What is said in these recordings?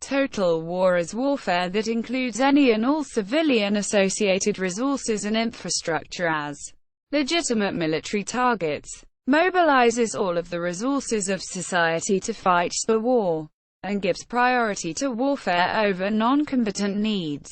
Total war is warfare that includes any and all civilian-associated resources and infrastructure as legitimate military targets, mobilizes all of the resources of society to fight the war, and gives priority to warfare over non-combatant needs.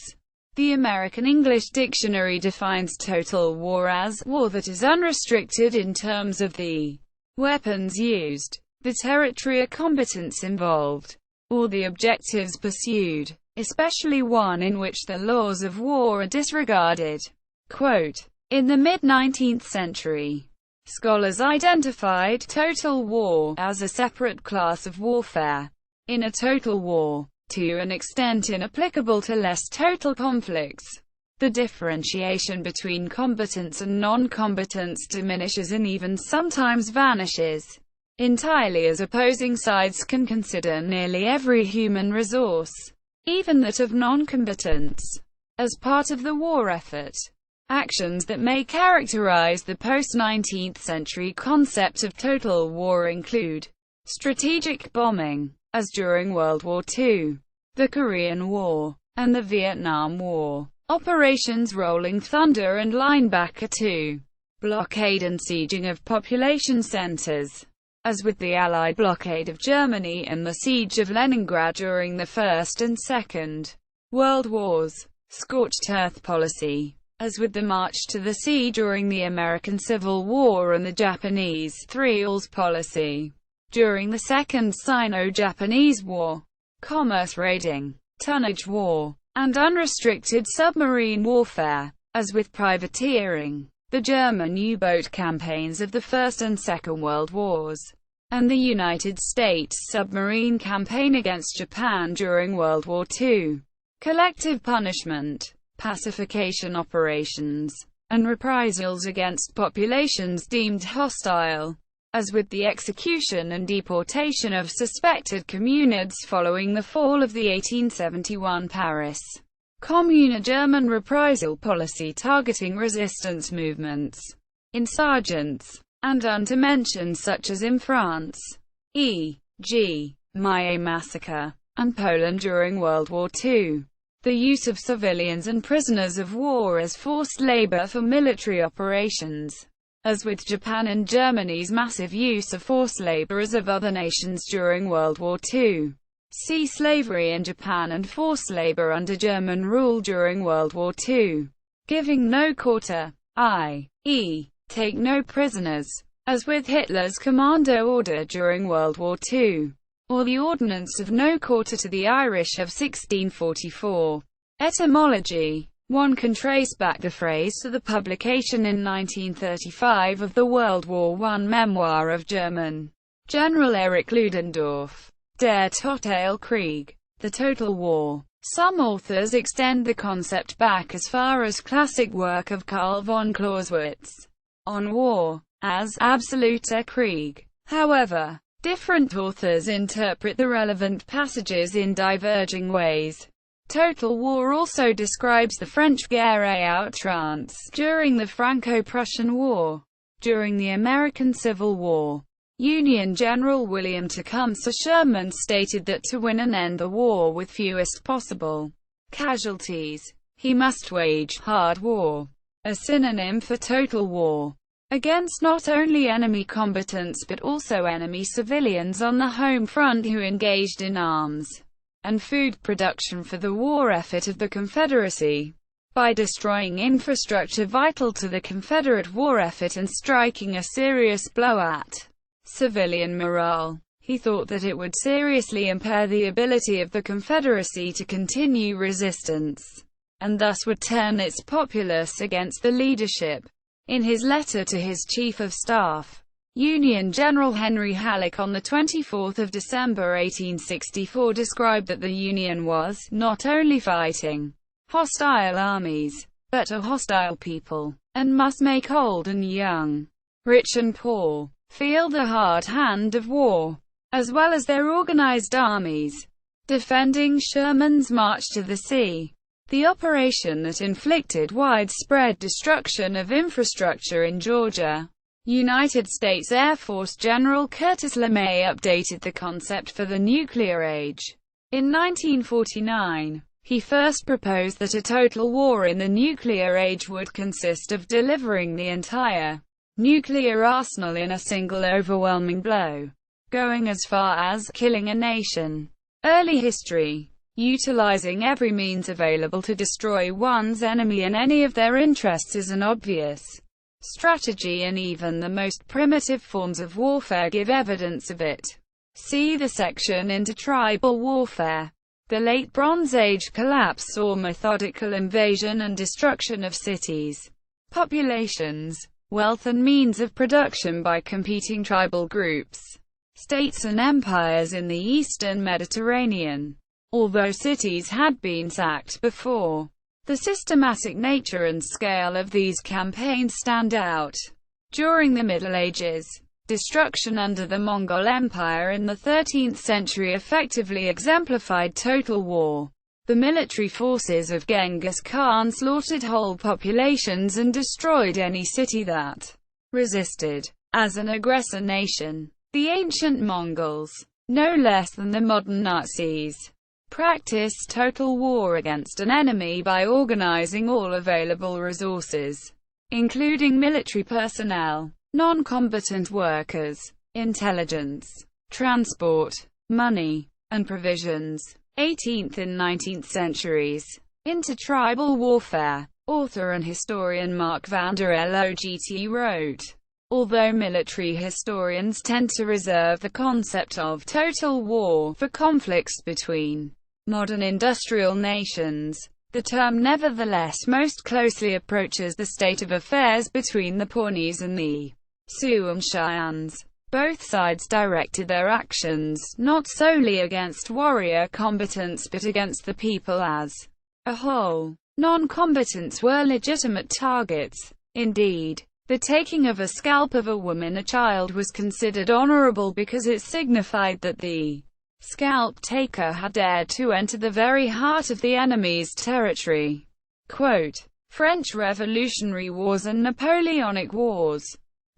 The American English Dictionary defines total war as war that is unrestricted in terms of the weapons used, the territory or combatants involved, or the objectives pursued, especially one in which the laws of war are disregarded. Quote, in the mid-19th century, scholars identified total war as a separate class of warfare. In a total war, to an extent inapplicable to less total conflicts, the differentiation between combatants and non-combatants diminishes and even sometimes vanishes entirely, as opposing sides can consider nearly every human resource, even that of non-combatants, as part of the war effort. Actions that may characterize the post-19th century concept of total war include strategic bombing, as during World War II, the Korean War, and the Vietnam War, Operations Rolling Thunder and Linebacker II, blockade and sieging of population centers, as with the Allied blockade of Germany and the siege of Leningrad during the First and Second World Wars, scorched earth policy, as with the March to the Sea during the American Civil War and the Japanese Three-Alls policy during the Second Sino-Japanese War, commerce raiding, tonnage war, and unrestricted submarine warfare, as with privateering, the German U-boat campaigns of the First and Second World Wars, and the United States submarine campaign against Japan during World War II, collective punishment, pacification operations, and reprisals against populations deemed hostile, as with the execution and deportation of suspected communists following the fall of the 1871 Paris Commune, a German reprisal policy targeting resistance movements, insurgents, and untermenschen such as in France, e.g., Maé massacre, and Poland during World War II. The use of civilians and prisoners of war as forced labor for military operations, as with Japan and Germany's massive use of forced labor as of other nations during World War II. See slavery in Japan and forced labor under German rule during World War II. Giving no quarter, i.e., take no prisoners, as with Hitler's commando order during World War II, or the Ordinance of No Quarter to the Irish of 1644. Etymology. One can trace back the phrase to the publication in 1935 of the World War I memoir of German General Erich Ludendorff, Der Totale Krieg, The Total War. Some authors extend the concept back as far as classic work of Karl von Clausewitz on war, as Absoluter Krieg. However, different authors interpret the relevant passages in diverging ways. Total war also describes the French guerre à outrance during the Franco-Prussian War. During the American Civil War, Union General William Tecumseh Sherman stated that to win and end the war with fewest possible casualties, he must wage hard war, a synonym for total war, against not only enemy combatants but also enemy civilians on the home front who engaged in arms and food production for the war effort of the Confederacy. By destroying infrastructure vital to the Confederate war effort and striking a serious blow at civilian morale, he thought that it would seriously impair the ability of the Confederacy to continue resistance, and thus would turn its populace against the leadership. In his letter to his Chief of Staff, Union General Henry Halleck, on 24 December 1864 described that the Union was not only fighting hostile armies, but a hostile people, and must make old and young, rich and poor, feel the hard hand of war, as well as their organized armies. Defending Sherman's march to the sea, the operation that inflicted widespread destruction of infrastructure in Georgia, United States Air Force General Curtis LeMay updated the concept for the nuclear age. In 1949, he first proposed that a total war in the nuclear age would consist of delivering the entire nuclear arsenal in a single overwhelming blow, going as far as killing a nation. Early history. Utilizing every means available to destroy one's enemy in any of their interests is an obvious strategy, and even the most primitive forms of warfare give evidence of it. See the section into tribal warfare. The Late Bronze Age collapse saw methodical invasion and destruction of cities, populations, wealth and means of production by competing tribal groups, states and empires in the Eastern Mediterranean. Although cities had been sacked before, the systematic nature and scale of these campaigns stand out. During the Middle Ages, destruction under the Mongol Empire in the 13th century effectively exemplified total war. The military forces of Genghis Khan slaughtered whole populations and destroyed any city that resisted. As an aggressor nation, the ancient Mongols, no less than the modern Nazis, practiced total war against an enemy by organizing all available resources, including military personnel, non-combatant workers, intelligence, transport, money, and provisions. 18th and 19th centuries. Into tribal warfare. Author and historian Mark van der Logt wrote, although military historians tend to reserve the concept of total war for conflicts between modern industrial nations, the term nevertheless most closely approaches the state of affairs between the Pawnees and the Sioux and Cheyennes. Both sides directed their actions, not solely against warrior combatants but against the people as a whole. Non-combatants were legitimate targets. Indeed, the taking of a scalp of a woman or child was considered honorable because it signified that the scalp taker had dared to enter the very heart of the enemy's territory. Quote, French Revolutionary Wars and Napoleonic Wars.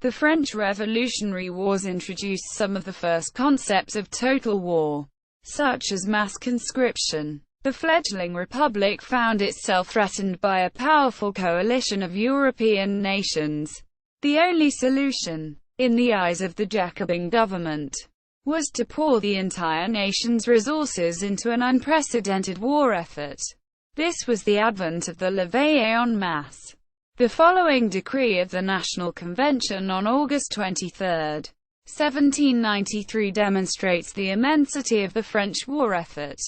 The French Revolutionary Wars introduced some of the first concepts of total war, such as mass conscription. The fledgling republic found itself threatened by a powerful coalition of European nations. The only solution, in the eyes of the Jacobin government, was to pour the entire nation's resources into an unprecedented war effort. This was the advent of the levée en masse. The following decree of the National Convention on August 23, 1793 demonstrates the immensity of the French war effort.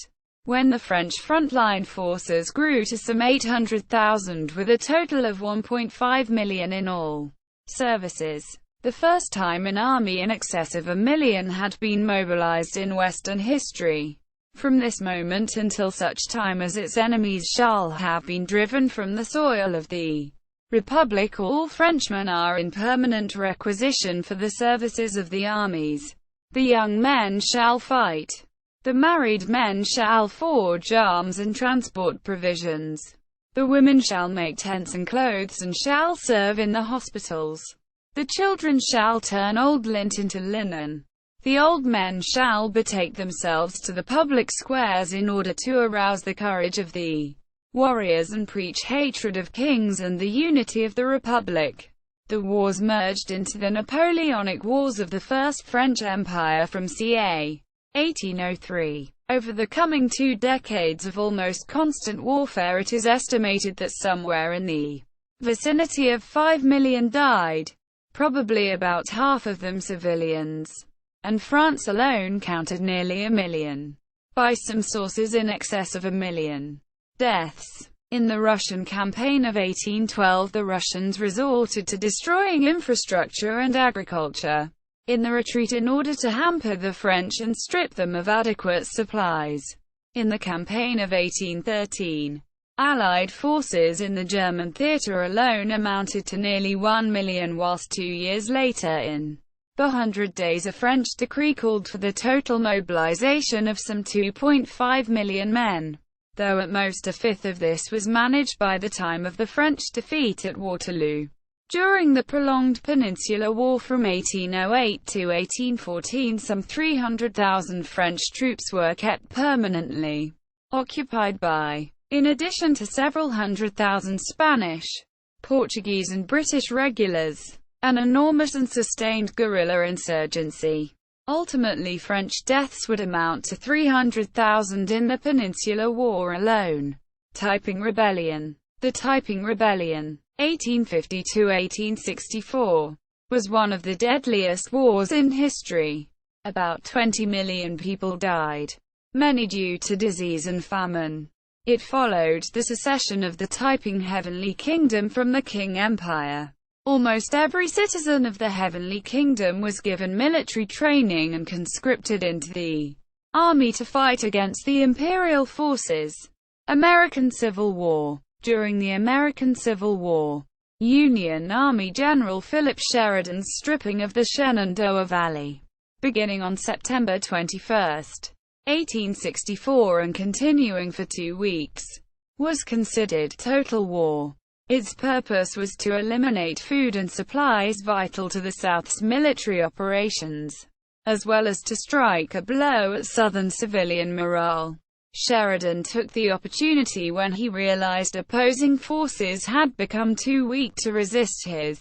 When the French frontline forces grew to some 800,000 with a total of 1.5 million in all services, the first time an army in excess of 1 million had been mobilized in Western history. From this moment until such time as its enemies shall have been driven from the soil of the Republic, all Frenchmen are in permanent requisition for the services of the armies. The young men shall fight. The married men shall forge arms and transport provisions. The women shall make tents and clothes and shall serve in the hospitals. The children shall turn old lint into linen. The old men shall betake themselves to the public squares in order to arouse the courage of the warriors and preach hatred of kings and the unity of the Republic. The wars merged into the Napoleonic Wars of the First French Empire from ca. 1803. Over the coming 2 decades of almost constant warfare, it is estimated that somewhere in the vicinity of 5 million died, probably about half of them civilians, and France alone counted nearly 1 million. By some sources in excess of 1 million deaths. In the Russian campaign of 1812, the Russians resorted to destroying infrastructure and agriculture in the retreat in order to hamper the French and strip them of adequate supplies. In the campaign of 1813, Allied forces in the German theatre alone amounted to nearly 1 million, whilst 2 years later in the 100 Days a French decree called for the total mobilization of some 2.5 million men, though at most a fifth of this was managed by the time of the French defeat at Waterloo. During the prolonged Peninsular War from 1808 to 1814, some 300,000 French troops were kept permanently occupied by, in addition to several 100,000 Spanish, Portuguese and British regulars, an enormous and sustained guerrilla insurgency. Ultimately, French deaths would amount to 300,000 in the Peninsular War alone. Taiping Rebellion. The Taiping Rebellion, 1850–1864, was one of the deadliest wars in history. About 20 million people died, many due to disease and famine. It followed the secession of the Taiping Heavenly Kingdom from the Qing Empire. Almost every citizen of the Heavenly Kingdom was given military training and conscripted into the army to fight against the imperial forces. American Civil War. During the American Civil War, Union Army General Philip Sheridan's stripping of the Shenandoah Valley, beginning on September 21, 1864 and continuing for 2 weeks, was considered total war. Its purpose was to eliminate food and supplies vital to the South's military operations, as well as to strike a blow at Southern civilian morale. Sheridan took the opportunity when he realized opposing forces had become too weak to resist his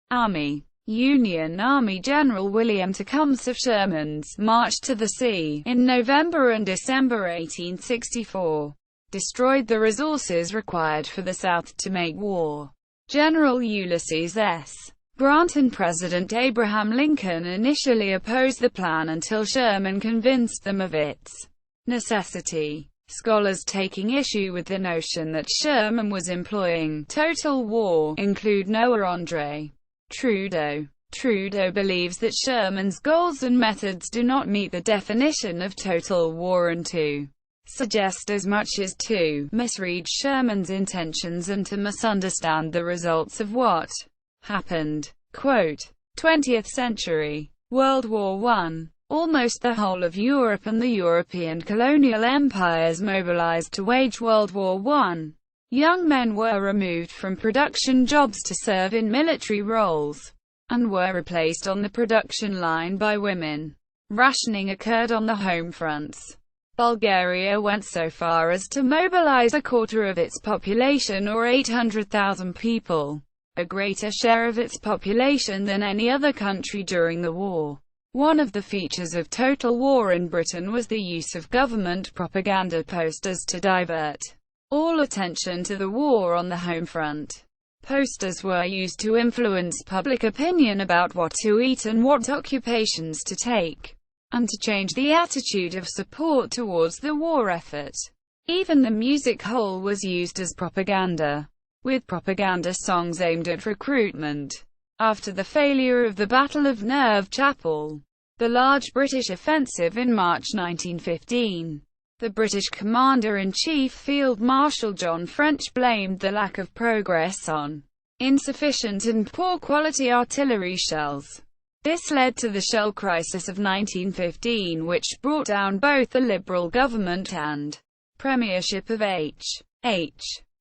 army. Union Army General William Tecumseh Sherman's march to the sea in November and December 1864 destroyed the resources required for the South to make war. General Ulysses S. Grant and President Abraham Lincoln initially opposed the plan until Sherman convinced them of its necessity. Scholars taking issue with the notion that Sherman was employing total war include Noah Andre Trudeau. Trudeau believes that Sherman's goals and methods do not meet the definition of total war and to suggest as much as to misread Sherman's intentions and to misunderstand the results of what happened. Quote, 20th century. World War I. Almost the whole of Europe and the European colonial empires mobilized to wage World War I. Young men were removed from production jobs to serve in military roles, and were replaced on the production line by women. Rationing occurred on the home fronts. Bulgaria went so far as to mobilize a quarter of its population, or 800,000 people, a greater share of its population than any other country during the war. One of the features of total war in Britain was the use of government propaganda posters to divert all attention to the war on the home front. Posters were used to influence public opinion about what to eat and what occupations to take, and to change the attitude of support towards the war effort. Even the music hall was used as propaganda, with propaganda songs aimed at recruitment. After the failure of the Battle of Neuve Chapel, the large British offensive in March 1915, the British Commander-in-Chief Field Marshal John French blamed the lack of progress on insufficient and poor-quality artillery shells. This led to the shell crisis of 1915, which brought down both the Liberal government and premiership of H.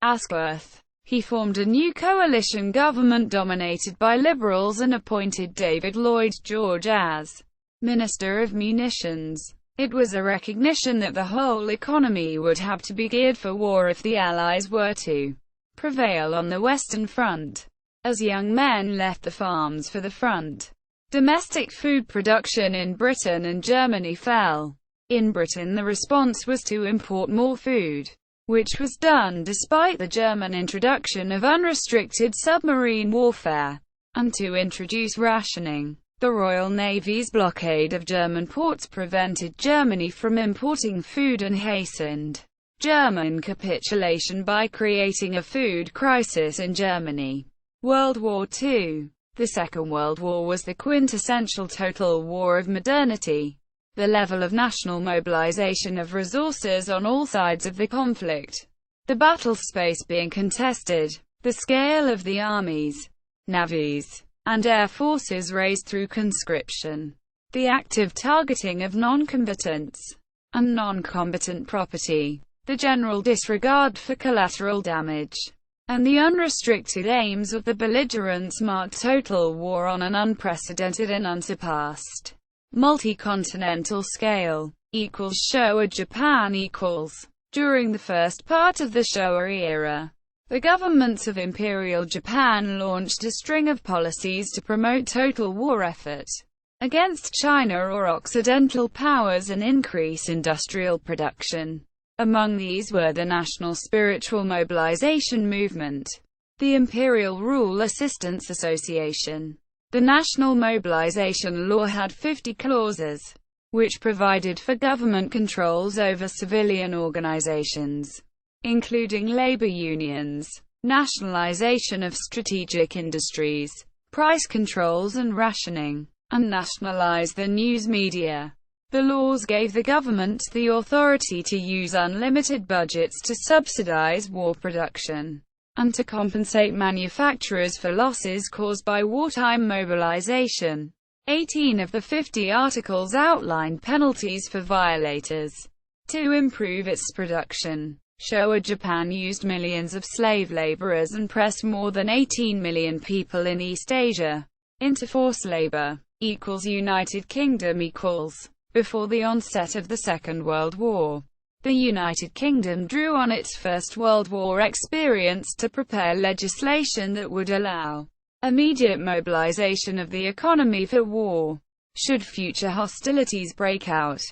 Asquith. He formed a new coalition government dominated by Liberals and appointed David Lloyd George as Minister of Munitions. It was a recognition that the whole economy would have to be geared for war if the Allies were to prevail on the Western Front. As young men left the farms for the front, domestic food production in Britain and Germany fell. In Britain, the response was to import more food, which was done despite the German introduction of unrestricted submarine warfare, and to introduce rationing. The Royal Navy's blockade of German ports prevented Germany from importing food and hastened German capitulation by creating a food crisis in Germany. World War II. The Second World War was the quintessential total war of modernity. The level of national mobilization of resources on all sides of the conflict, the battle space being contested, the scale of the armies, navies, and air forces raised through conscription, the active targeting of non-combatants and non-combatant property, the general disregard for collateral damage, and the unrestricted aims of the belligerents marked total war on an unprecedented and unsurpassed multi-continental scale. Showa Japan. During the first part of the Showa era, the governments of Imperial Japan launched a string of policies to promote total war effort against China or Occidental powers and increase industrial production. Among these were the National Spiritual Mobilization Movement, the Imperial Rule Assistance Association. The National Mobilization Law had 50 clauses, which provided for government controls over civilian organizations, including labor unions, nationalization of strategic industries, price controls and rationing, and nationalize the news media. The laws gave the government the authority to use unlimited budgets to subsidize war production, and to compensate manufacturers for losses caused by wartime mobilization. 18 of the 50 articles outlined penalties for violators. To improve its production, Showa Japan used millions of slave laborers and pressed more than 18 million people in East Asia into forced labor. United Kingdom. Before the onset of the Second World War, the United Kingdom drew on its First World War experience to prepare legislation that would allow immediate mobilization of the economy for war, should future hostilities break out.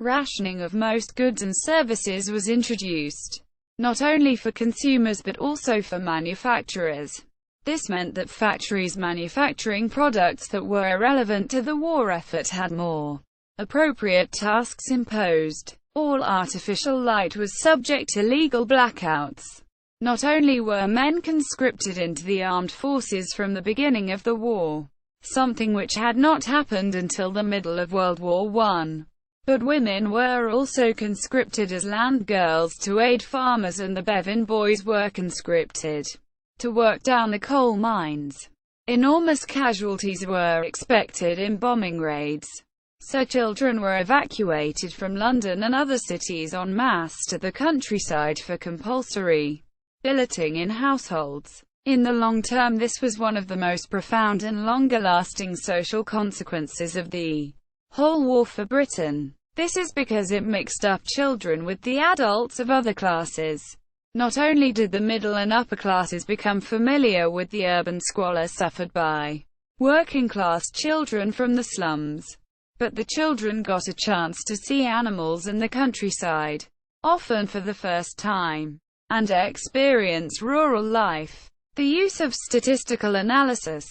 Rationing of most goods and services was introduced, not only for consumers but also for manufacturers. This meant that factories manufacturing products that were irrelevant to the war effort had more appropriate tasks imposed. All artificial light was subject to legal blackouts. Not only were men conscripted into the armed forces from the beginning of the war, something which had not happened until the middle of World War I, but women were also conscripted as land girls to aid farmers, and the Bevin boys were conscripted to work down the coal mines. Enormous casualties were expected in bombing raids, so children were evacuated from London and other cities en masse to the countryside for compulsory billeting in households. In the long term, this was one of the most profound and longer-lasting social consequences of the whole war for Britain. This is because it mixed up children with the adults of other classes. Not only did the middle and upper classes become familiar with the urban squalor suffered by working-class children from the slums, but the children got a chance to see animals in the countryside, often for the first time, and experience rural life. The use of statistical analysis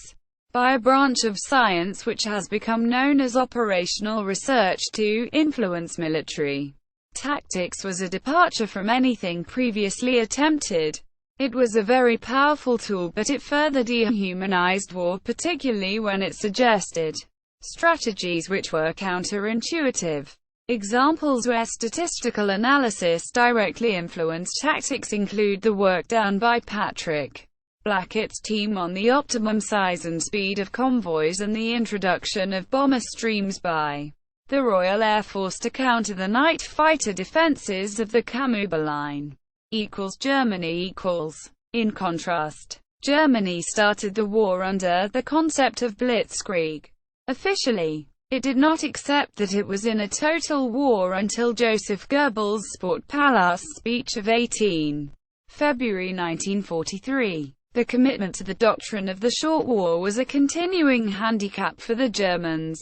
by a branch of science which has become known as operational research to influence military tactics was a departure from anything previously attempted. It was a very powerful tool, but it further dehumanized war, particularly when it suggested strategies which were counterintuitive. Examples where statistical analysis directly influenced tactics include the work done by Patrick Blackett's team on the optimum size and speed of convoys, and the introduction of bomber streams by the Royal Air Force to counter the night fighter defenses of the Kamuba Line. Germany. In contrast, Germany started the war under the concept of blitzkrieg. Officially, it did not accept that it was in a total war until Joseph Goebbels' Sportpalast speech of 18 February 1943. The commitment to the doctrine of the short war was a continuing handicap for the Germans.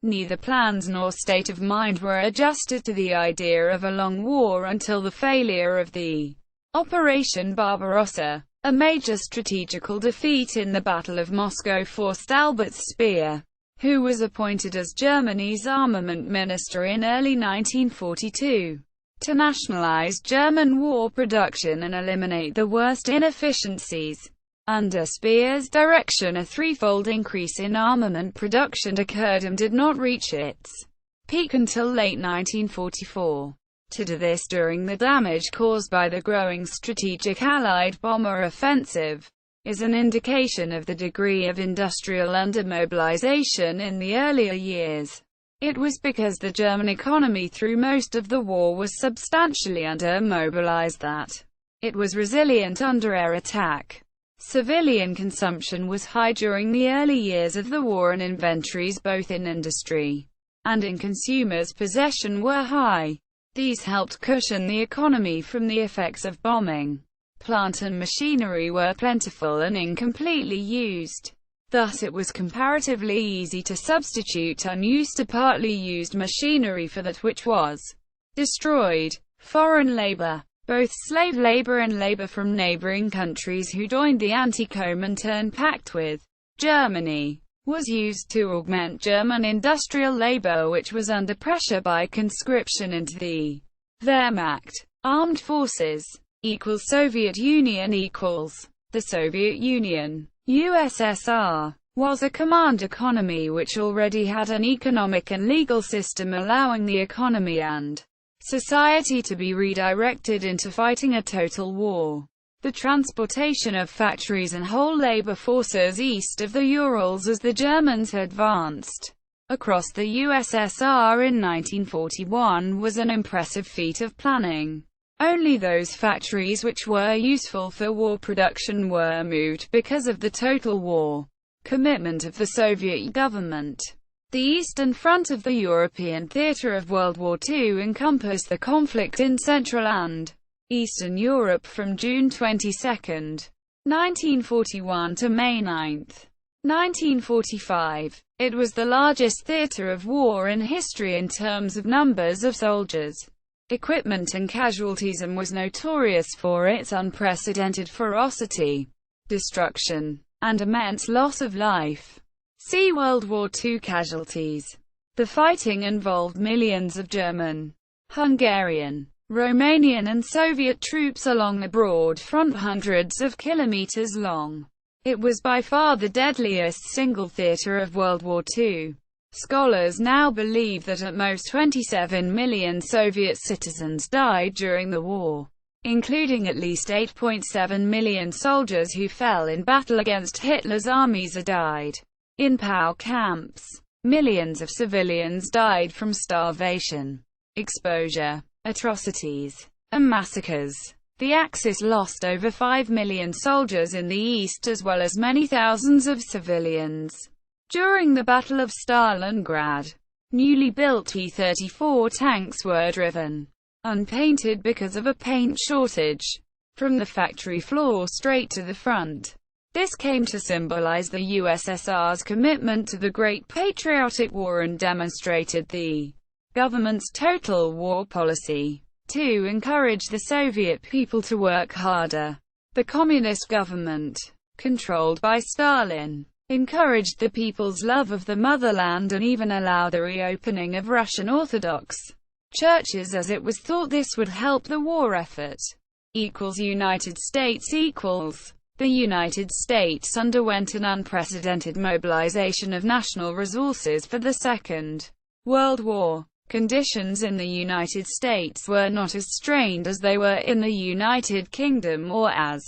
Neither plans nor state of mind were adjusted to the idea of a long war until the failure of the Operation Barbarossa. A major strategical defeat in the Battle of Moscow forced Albert Speer, who was appointed as Germany's armament minister in early 1942, to nationalize German war production and eliminate the worst inefficiencies. Under Speer's direction, a threefold increase in armament production occurred and did not reach its peak until late 1944. To do this during the damage caused by the growing strategic Allied bomber offensive is an indication of the degree of industrial undermobilization in the earlier years. It was because the German economy through most of the war was substantially undermobilized that It was resilient under air attack. Civilian consumption was high during the early years of the war, and inventories both in industry and in consumers' possession were high. These helped cushion the economy from the effects of bombing. Plant and machinery were plentiful and incompletely used. Thus it was comparatively easy to substitute unused or partly used machinery for that which was destroyed. Foreign labor, both slave labor and labor from neighboring countries who joined the anti-Comintern pact with Germany, was used to augment German industrial labor, which was under pressure by conscription into the Wehrmacht. Armed forces equals Soviet Union equals the Soviet Union. USSR was a command economy which already had an economic and legal system allowing the economy and society to be redirected into fighting a total war. The transportation of factories and whole labor forces east of the Urals as the Germans advanced across the USSR in 1941 was an impressive feat of planning. Only those factories which were useful for war production were moved because of the total war commitment of the Soviet government. The Eastern Front of the European theatre of World War II encompassed the conflict in Central and Eastern Europe from June 22, 1941 to May 9, 1945. It was the largest theatre of war in history in terms of numbers of soldiers, equipment and casualties, and was notorious for its unprecedented ferocity, destruction, and immense loss of life. See World War II casualties. The fighting involved millions of German, Hungarian, Romanian and Soviet troops along the broad front, hundreds of kilometers long. It was by far the deadliest single theater of World War II. Scholars now believe that at most 27 million Soviet citizens died during the war, including at least 8.7 million soldiers who fell in battle against Hitler's armies or died in POW camps. Millions of civilians died from starvation, exposure, atrocities, and massacres. The Axis lost over 5 million soldiers in the east as well as many thousands of civilians. During the Battle of Stalingrad, newly built T-34 tanks were driven, unpainted because of a paint shortage, from the factory floor straight to the front. This came to symbolize the USSR's commitment to the Great Patriotic War and demonstrated the government's total war policy to encourage the Soviet people to work harder. The communist government, controlled by Stalin, encouraged the people's love of the motherland and even allowed the reopening of Russian Orthodox churches as it was thought this would help the war effort. United States equals the United States underwent an unprecedented mobilization of national resources for the Second World War. Conditions in the United States were not as strained as they were in the United Kingdom or as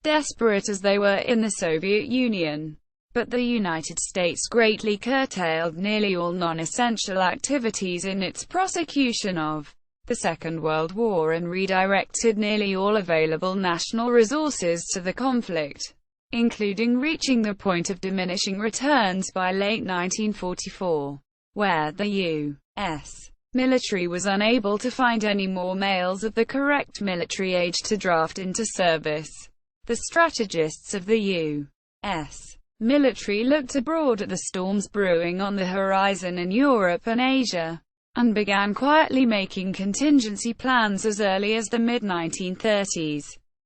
desperate as they were in the Soviet Union. But the United States greatly curtailed nearly all non-essential activities in its prosecution of the Second World War and redirected nearly all available national resources to the conflict, including reaching the point of diminishing returns by late 1944, where the U.S. military was unable to find any more males of the correct military age to draft into service. The strategists of the U.S. military looked abroad at the storms brewing on the horizon in Europe and Asia, and began quietly making contingency plans as early as the mid-1930s.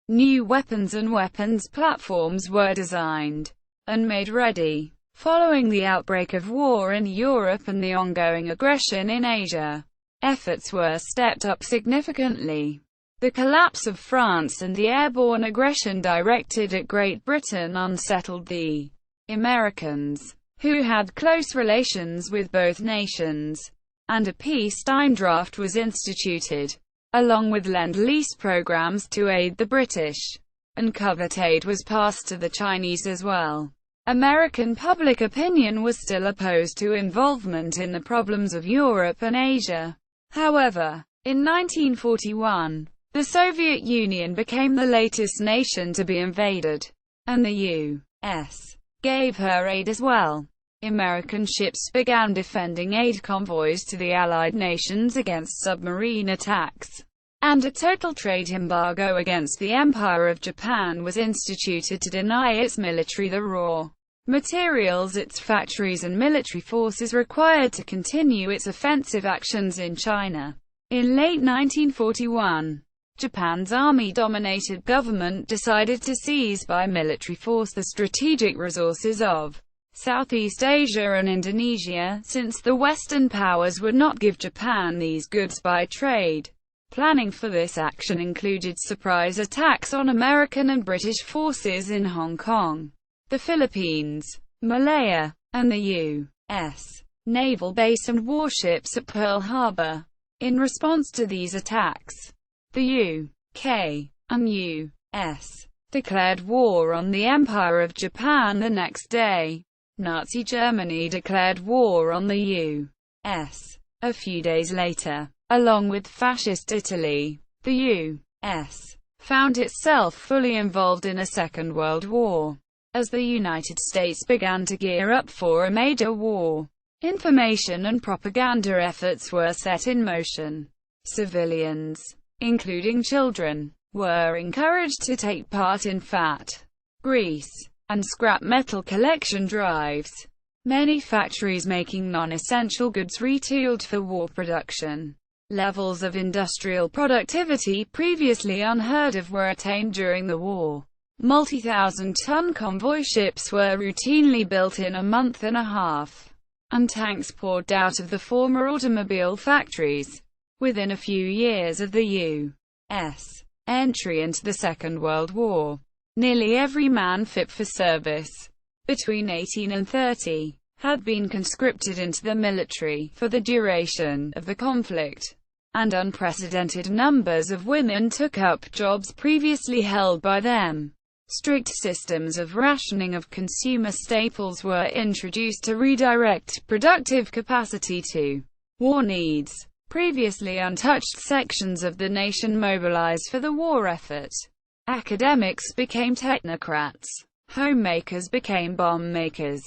New weapons and weapons platforms were designed and made ready. Following the outbreak of war in Europe and the ongoing aggression in Asia, efforts were stepped up significantly. The collapse of France and the airborne aggression directed at Great Britain unsettled the Americans, who had close relations with both nations, and a peacetime draft was instituted, along with Lend-Lease programs to aid the British, and covert aid was passed to the Chinese as well. American public opinion was still opposed to involvement in the problems of Europe and Asia. However, in 1941, The Soviet Union became the latest nation to be invaded, and the U.S. gave her aid as well. American ships began defending aid convoys to the Allied nations against submarine attacks, and a total trade embargo against the Empire of Japan was instituted to deny its military the raw materials its factories and military forces required to continue its offensive actions in China. In late 1941, Japan's army-dominated government decided to seize by military force the strategic resources of Southeast Asia and Indonesia, since the Western powers would not give Japan these goods by trade. Planning for this action included surprise attacks on American and British forces in Hong Kong, the Philippines, Malaya, and the U.S. naval base and warships at Pearl Harbor. In response to these attacks, the U.K. and U.S. declared war on the Empire of Japan the next day. Nazi Germany declared war on the U.S. a few days later. Along with Fascist Italy, the U.S. found itself fully involved in a Second World War. As the United States began to gear up for a major war, information and propaganda efforts were set in motion. Civilians, including children, were encouraged to take part in fat, grease, and scrap metal collection drives. Many factories making non-essential goods retooled for war production. Levels of industrial productivity previously unheard of were attained during the war. Multi-thousand-ton convoy ships were routinely built in a month and a half, and tanks poured out of the former automobile factories. Within a few years of the U.S. entry into the Second World War, nearly every man fit for service, between 18 and 30, had been conscripted into the military for the duration of the conflict, and unprecedented numbers of women took up jobs previously held by them. Strict systems of rationing of consumer staples were introduced to redirect productive capacity to war needs. Previously untouched sections of the nation mobilized for the war effort. Academics became technocrats. Homemakers became bomb makers.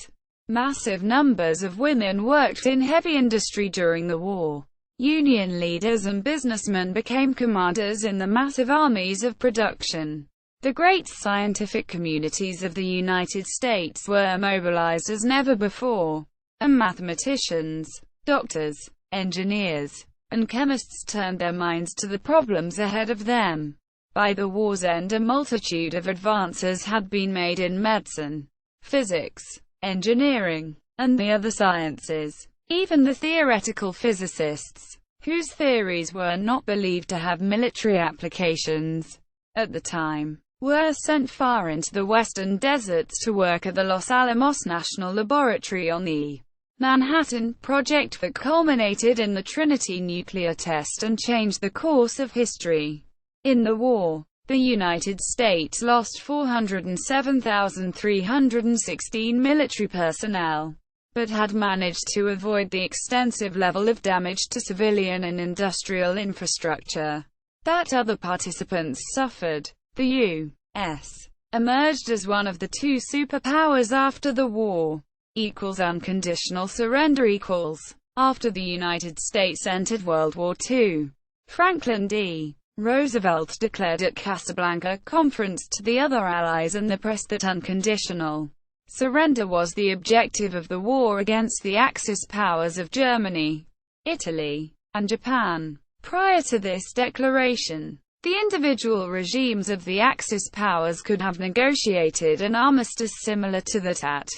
Massive numbers of women worked in heavy industry during the war. Union leaders and businessmen became commanders in the massive armies of production. The great scientific communities of the United States were mobilized as never before, and mathematicians, doctors, engineers, and chemists turned their minds to the problems ahead of them. By the war's end, a multitude of advances had been made in medicine, physics, engineering, and the other sciences. Even the theoretical physicists, whose theories were not believed to have military applications at the time, were sent far into the western deserts to work at the Los Alamos National Laboratory on the Manhattan Project that culminated in the Trinity nuclear test and changed the course of history. In the war, the United States lost 407,316 military personnel, but had managed to avoid the extensive level of damage to civilian and industrial infrastructure that other participants suffered. The U.S. emerged as one of the two superpowers after the war. Unconditional surrender After the United States entered World War II, Franklin D. Roosevelt declared at Casablanca Conference to the other allies and the press that unconditional surrender was the objective of the war against the Axis powers of Germany, Italy, and Japan. Prior to this declaration, the individual regimes of the Axis powers could have negotiated an armistice similar to that at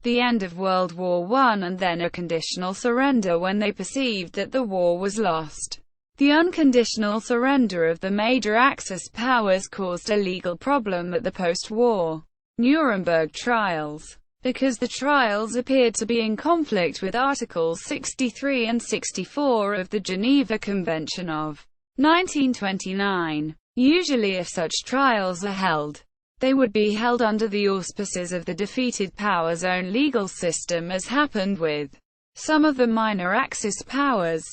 the end of World War I, and then a conditional surrender when they perceived that the war was lost. The unconditional surrender of the major Axis powers caused a legal problem at the post-war Nuremberg trials, because the trials appeared to be in conflict with Articles 63 and 64 of the Geneva Convention of 1929. Usually, if such trials are held, they would be held under the auspices of the defeated power's own legal system, as happened with some of the minor Axis powers.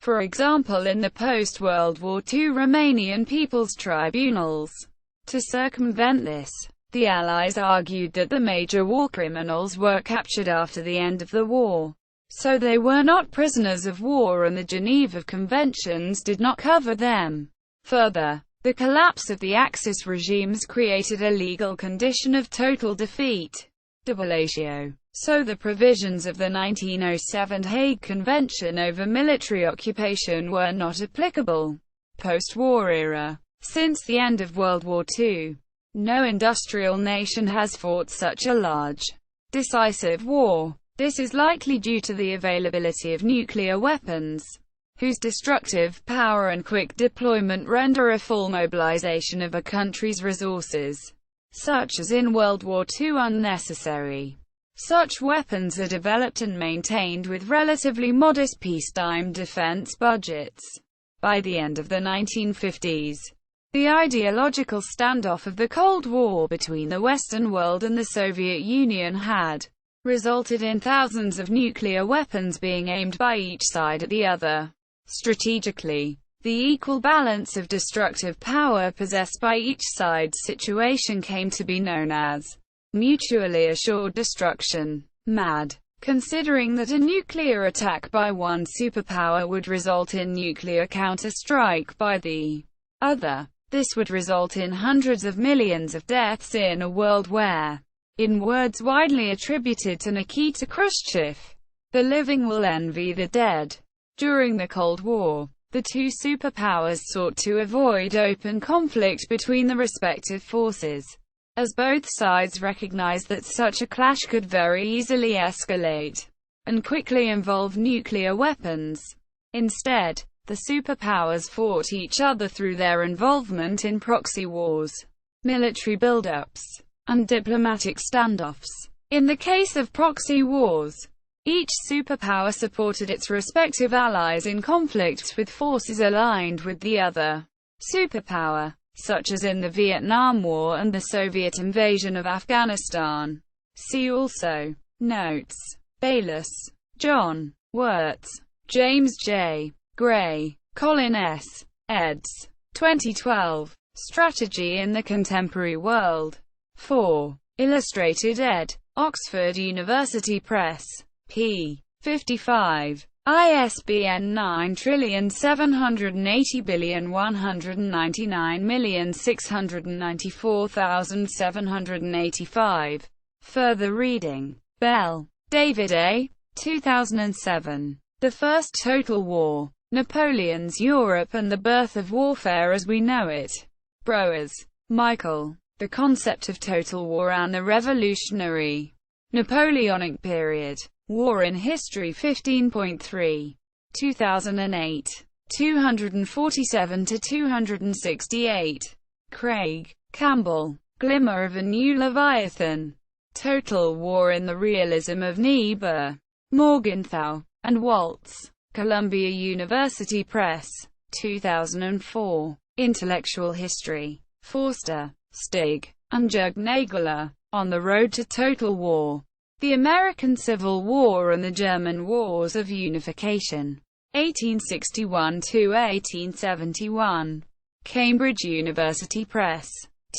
For example, in the post-World War II Romanian People's Tribunals. To circumvent this, the Allies argued that the major war criminals were captured after the end of the war, so they were not prisoners of war and the Geneva Conventions did not cover them. Further, the collapse of the Axis regimes created a legal condition of total defeat, debillatio. So the provisions of the 1907 Hague Convention over military occupation were not applicable. Post-war era. Since the end of World War II, no industrial nation has fought such a large, decisive war. This is likely due to the availability of nuclear weapons, whose destructive power and quick deployment render a full mobilization of a country's resources, such as in World War II, unnecessary. Such weapons are developed and maintained with relatively modest peacetime defense budgets. By the end of the 1950s, the ideological standoff of the Cold War between the Western world and the Soviet Union had resulted in thousands of nuclear weapons being aimed by each side at the other. Strategically, the equal balance of destructive power possessed by each side's situation came to be known as mutually assured destruction, MAD, considering that a nuclear attack by one superpower would result in nuclear counter-strike by the other. This would result in hundreds of millions of deaths in a world where, in words widely attributed to Nikita Khrushchev, the living will envy the dead. During the Cold War, the two superpowers sought to avoid open conflict between the respective forces, as both sides recognized that such a clash could very easily escalate and quickly involve nuclear weapons. Instead, the superpowers fought each other through their involvement in proxy wars, military buildups, and diplomatic standoffs. In the case of proxy wars, each superpower supported its respective allies in conflicts with forces aligned with the other superpower, such as in the Vietnam War and the Soviet invasion of Afghanistan. See also. Notes. Bayliss, John. Wirtz, James J. Gray, Colin S. eds. 2012. Strategy in the Contemporary World. 4. Illustrated ed. Oxford University Press. p. 55. ISBN 9780199694785. Further reading. Bell, David A. 2007. The First Total War, Napoleon's Europe and the Birth of Warfare as We Know It. Broers, Michael. The Concept of Total War and the Revolutionary Napoleonic Period. War in History 15.3. 2008. 247-268. Craig, Campbell. Glimmer of a New Leviathan. Total War in the Realism of Niebuhr. Morgenthau and Waltz. Columbia University Press. 2004. Intellectual History. Forster, Stig, and Jürg Nagler. On the Road to Total War. The American Civil War and the German Wars of Unification. 1861–1871. Cambridge University Press.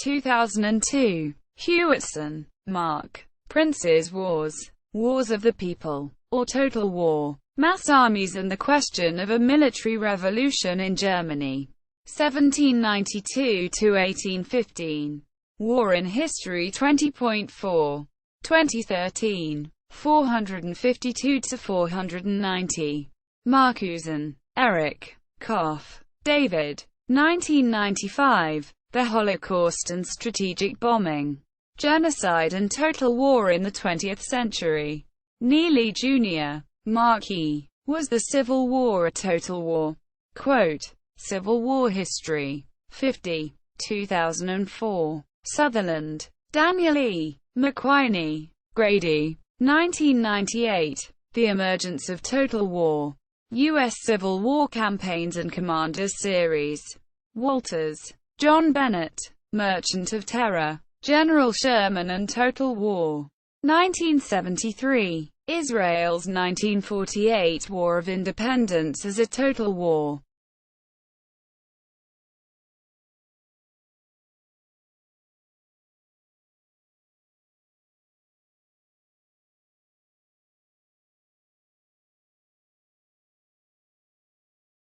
2002. Hewitson, Mark. Prince's Wars. Wars of the People, or Total War. Mass Armies and the Question of a Military Revolution in Germany. 1792–1815. War in History 20.4. 2013. 452–490. Marcuson, Eric. Koff, David. 1995. The Holocaust and Strategic Bombing. Genocide and Total War in the 20th Century. Neely, Jr., Mark E. Was the Civil War a Total War? Quote, Civil War History. 50. 2004. Sutherland, Daniel E. McWhiney, Grady. 1998. The Emergence of Total War. U.S. Civil War Campaigns and Commanders Series. Walters, John Bennett. Merchant of Terror. General Sherman and Total War. 1973. Israel's 1948 War of Independence as a total war.